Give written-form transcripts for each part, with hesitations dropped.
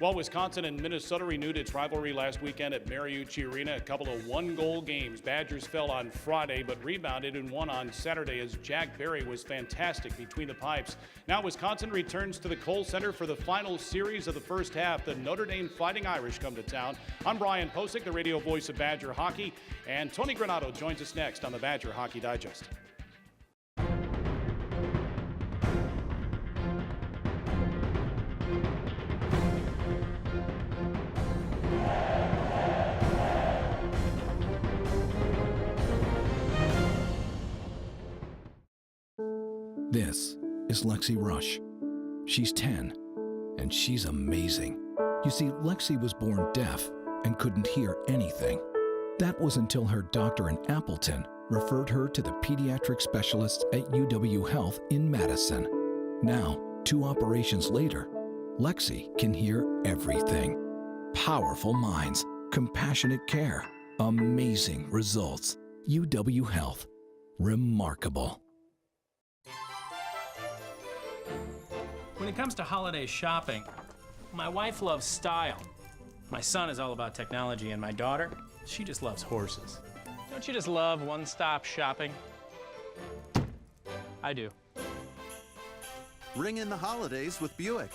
Well, Wisconsin and Minnesota renewed its rivalry last weekend at Mariucci Arena. A couple of one-goal games. Badgers fell on Friday, but rebounded and won on Saturday as Jack Berry was fantastic between the pipes. Now Wisconsin returns to the Kohl Center for the final series of the first half. The Notre Dame Fighting Irish come to town. I'm Brian Posick, the radio voice of Badger Hockey, and Tony Granato joins us next on the Badger Hockey Digest. This is Lexi Rush. She's 10, and she's amazing. You see, Lexi was born deaf and couldn't hear anything. That was until her doctor in Appleton referred her to the pediatric specialists at UW Health in Madison. Now, 2 operations later, Lexi can hear everything. Powerful minds, compassionate care, amazing results. UW Health. Remarkable. When it comes to holiday shopping, my wife loves style. My son is all about technology, and my daughter, she just loves horses. Don't you just love one-stop shopping? I do. Ring in the holidays with Buick.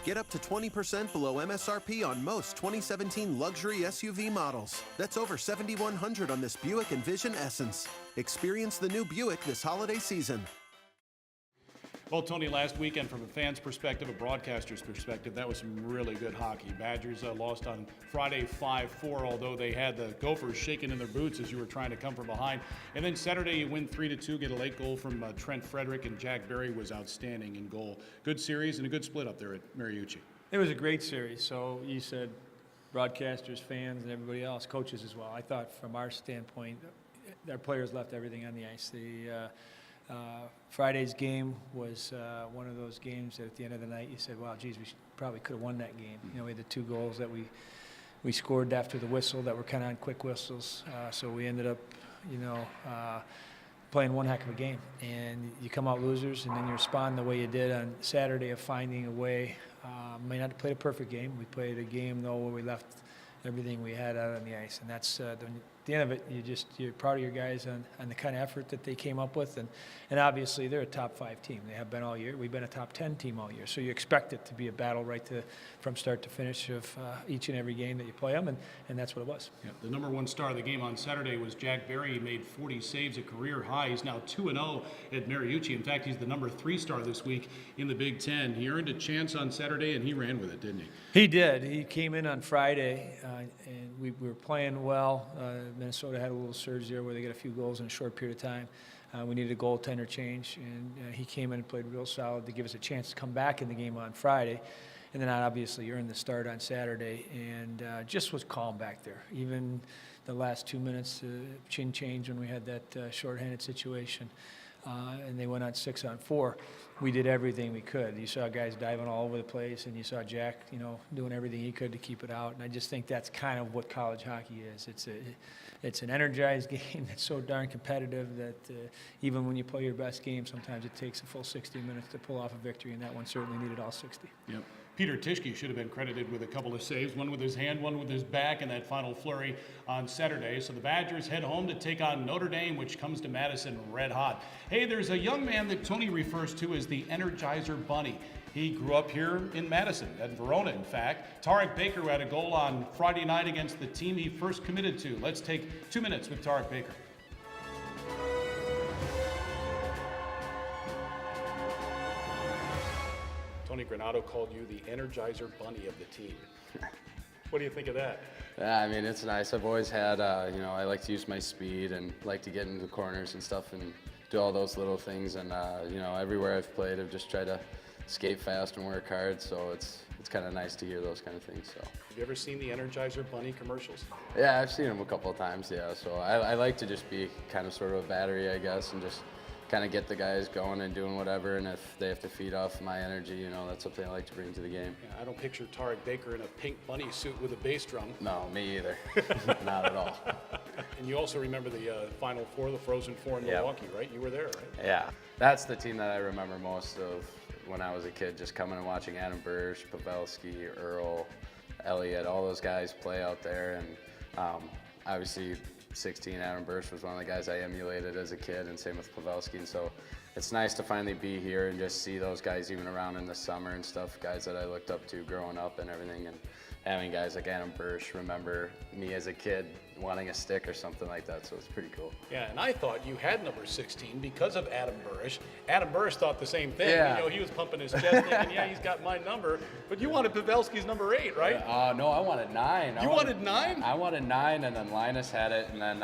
Get up to 20% below MSRP on most 2017 luxury SUV models. That's over $7,100 on this Buick Envision Essence. Experience the new Buick this holiday season. Well, Tony, last weekend, from a fan's perspective, a broadcaster's perspective, that was some really good hockey. Badgers lost on Friday 5-4, although they had the Gophers shaking in their boots as you were trying to come from behind. And then Saturday, you win 3-2, get a late goal from Trent Frederick, and Jack Berry was outstanding in goal. Good series and a good split up there at Mariucci. It was a great series. So you said broadcasters, fans, and everybody else, coaches as well. I thought from our standpoint, our players left everything on the ice. Friday's game was one of those games that at the end of the night you said, wow, geez, we probably could have won that game. You know, we had the 2 goals that we scored after the whistle that were kind of on quick whistles. So we ended up, playing one heck of a game. And you come out losers, and then you respond the way you did on Saturday of finding a way. May not have played a perfect game. We played a game, though, where we left everything we had out on the ice. And that's at the end of it, you're proud of your guys on the kind of effort that they came up with, and obviously they're a top 5 team. They have been all year. We've been a top 10 team all year, so you expect it to be a battle from start to finish of each and every game that you play them, and that's what it was. Yeah, the number 1 star of the game on Saturday was Jack Berry. He made 40 saves, a career high. He's now 2-0 at Mariucci. In fact, he's the number 3 star this week in the Big Ten. He earned a chance on Saturday, and he ran with it, didn't he? He did. He came in on Friday, and we were playing well. Minnesota had a little surge there where they got a few goals in a short period of time. We needed a goaltender change, and he came in and played real solid to give us a chance to come back in the game on Friday. And then obviously earned the start on Saturday, and just was calm back there. Even the last 2 minutes, chin change when we had that shorthanded situation. And they went on 6-on-4. We did everything we could. You saw guys diving all over the place, and you saw Jack, doing everything he could to keep it out. And I just think that's kind of what college hockey is. It's an energized game that's so darn competitive that even when you play your best game, sometimes it takes a full 60 minutes to pull off a victory, and that one certainly needed all 60. Yep. Peter Tischke should have been credited with a couple of saves, one with his hand, one with his back in that final flurry on Saturday. So the Badgers head home to take on Notre Dame, which comes to Madison red hot. Hey, there's a young man that Tony refers to as the Energizer Bunny. He grew up here in Madison, at Verona, in fact. Tarek Baker had a goal on Friday night against the team he first committed to. Let's take 2 minutes with Tarek Baker. Tony Granato called you the Energizer Bunny of the team. What do you think of that? Yeah, I mean, it's nice. I've always had, I like to use my speed and like to get into the corners and stuff and do all those little things. And, everywhere I've played, I've just tried to skate fast and work hard. So it's kind of nice to hear those kind of things. So. Have you ever seen the Energizer Bunny commercials? Yeah, I've seen them a couple of times, yeah. So I like to just be kind of sort of a battery, I guess, and just kind of get the guys going and doing whatever, and if they have to feed off my energy, that's something I like to bring to the game. Yeah, I don't picture Tarek Baker in a pink bunny suit with a bass drum. No, me either. Not at all. And you also remember the Final Four, the Frozen Four in Milwaukee, right? You were there, right? Yeah, that's the team that I remember most of, when I was a kid, just coming and watching Adam Bursch, Pavelski, Earl, Elliott, all those guys play out there. And obviously 16, Adam Bursch was one of the guys I emulated as a kid, and same with Pavelski. And so it's nice to finally be here and just see those guys even around in the summer and stuff, guys that I looked up to growing up and everything. And having guys like Adam Bursch remember me as a kid wanting a stick or something like that, so it's pretty cool. Yeah, and I thought you had number 16 because of Adam Bursch. Adam Bursch thought the same thing. Yeah. You know, he was pumping his chest thinking, yeah, he's got my number. But you wanted Pavelski's number 8, right? No, I wanted 9. You wanted 9? I wanted 9, and then Linus had it, and then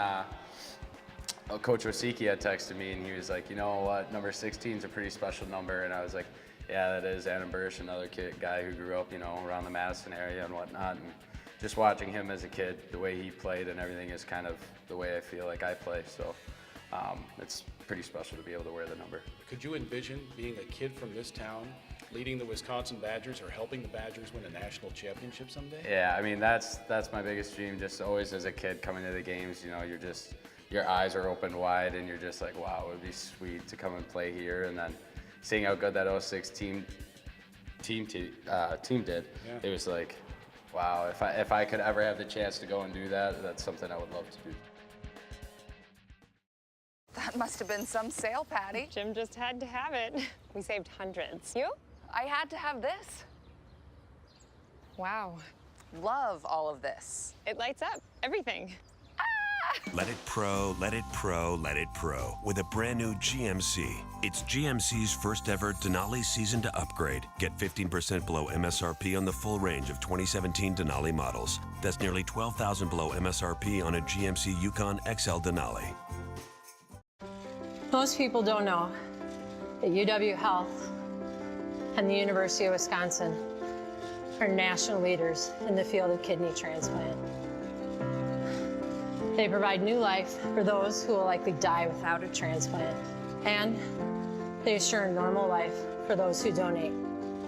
Coach Rosicki had texted me, and he was like, you know what, number 16 is a pretty special number, and I was like, yeah, that is. Adam Bursch, another guy who grew up, you know, around the Madison area and whatnot. And just watching him as a kid, the way he played and everything is kind of the way I feel like I play. So it's pretty special to be able to wear the number. Could you envision being a kid from this town, leading the Wisconsin Badgers or helping the Badgers win a national championship someday? Yeah, I mean, that's my biggest dream. Just always as a kid coming to the games, you know, your eyes are open wide and you're just like, wow, it would be sweet to come and play here. And then seeing how good that 06 team did, It was like, wow, if I could ever have the chance to go and do that, that's something I would love to do. That must have been some sale, Patty. Jim just had to have it. We saved hundreds. You? I had to have this. Wow. Love all of this. It lights up everything. Let it pro, let it pro, let it pro with a brand new GMC. It's GMC's first ever Denali season to upgrade. Get 15% below MSRP on the full range of 2017 Denali models. That's nearly $12,000 below MSRP on a GMC Yukon XL Denali. Most people don't know that UW Health and the University of Wisconsin are national leaders in the field of kidney transplant. They provide new life for those who will likely die without a transplant, and they assure a normal life for those who donate.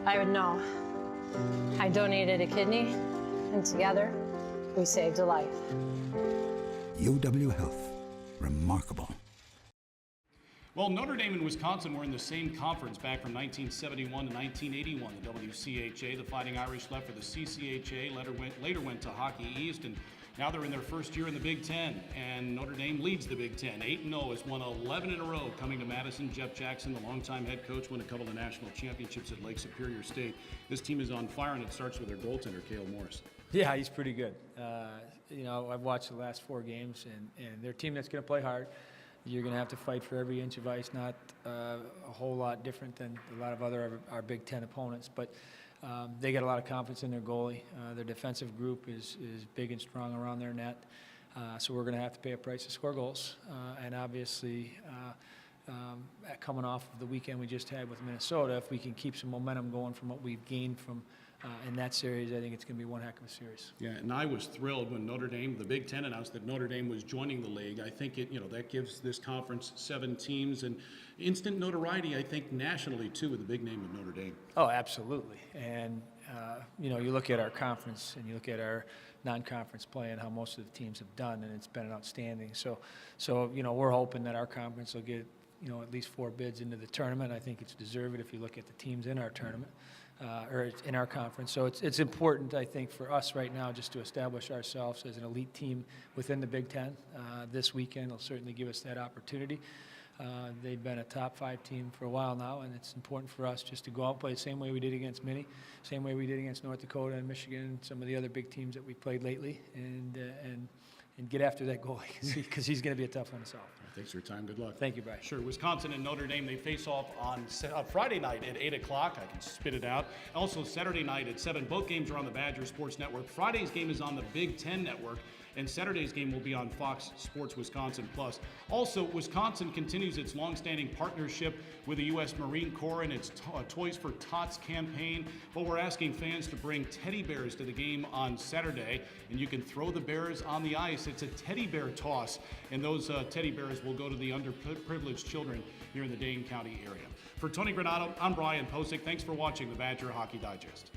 I would know. I donated a kidney, and together, we saved a life. UW Health. Remarkable. Well, Notre Dame and Wisconsin were in the same conference back from 1971 to 1981. The WCHA, the Fighting Irish, left for the CCHA, later went to Hockey East, and now they're in their first year in the Big Ten, and Notre Dame leads the Big Ten. 8-0, has won 11 in a row coming to Madison. Jeff Jackson, the longtime head coach, won a couple of national championships at Lake Superior State. This team is on fire, and it starts with their goaltender, Cale Morris. Yeah, he's pretty good. You know, I've watched the last 4 games, and they're a team that's going to play hard. You're going to have to fight for every inch of ice, not a whole lot different than a lot of our Big Ten opponents. But they got a lot of confidence in their goalie. Their defensive group is big and strong around their net. So we're going to have to pay a price to score goals. And obviously, coming off of the weekend we just had with Minnesota, if we can keep some momentum going from what we've gained from in that series, I think it's going to be one heck of a series. Yeah, and I was thrilled when Notre Dame, the Big Ten, announced that Notre Dame was joining the league. I think that gives this conference 7 teams and instant notoriety, I think, nationally too, with the big name of Notre Dame. Oh, absolutely. And you look at our conference and you look at our non-conference play and how most of the teams have done, and it's been outstanding. So we're hoping that our conference will get at least 4 bids into the tournament. I think it's deserved if you look at the teams in our tournament. Or in our conference. So it's important, I think, for us right now just to establish ourselves as an elite team within the Big Ten. This weekend will certainly give us that opportunity. They've been a top 5 team for a while now, and it's important for us just to go out and play the same way we did against Minnie, same way we did against North Dakota and Michigan and some of the other big teams that we played lately, and get after that goalie because he's going to be a tough one to solve. Thanks for your time. Good luck. Thank you, Brian. Sure. Wisconsin and Notre Dame, they face off on Friday night at 8 o'clock. I can spit it out. Also Saturday night at 7. Both games are on the Badger Sports Network. Friday's game is on the Big Ten Network, and Saturday's game will be on Fox Sports Wisconsin Plus. Also, Wisconsin continues its longstanding partnership with the U.S. Marine Corps and its Toys for Tots campaign. But we're asking fans to bring teddy bears to the game on Saturday, and you can throw the bears on the ice. It's a teddy bear toss, and those teddy bears will go to the underprivileged children here in the Dane County area. For Tony Granato, I'm Brian Posick. Thanks for watching the Badger Hockey Digest.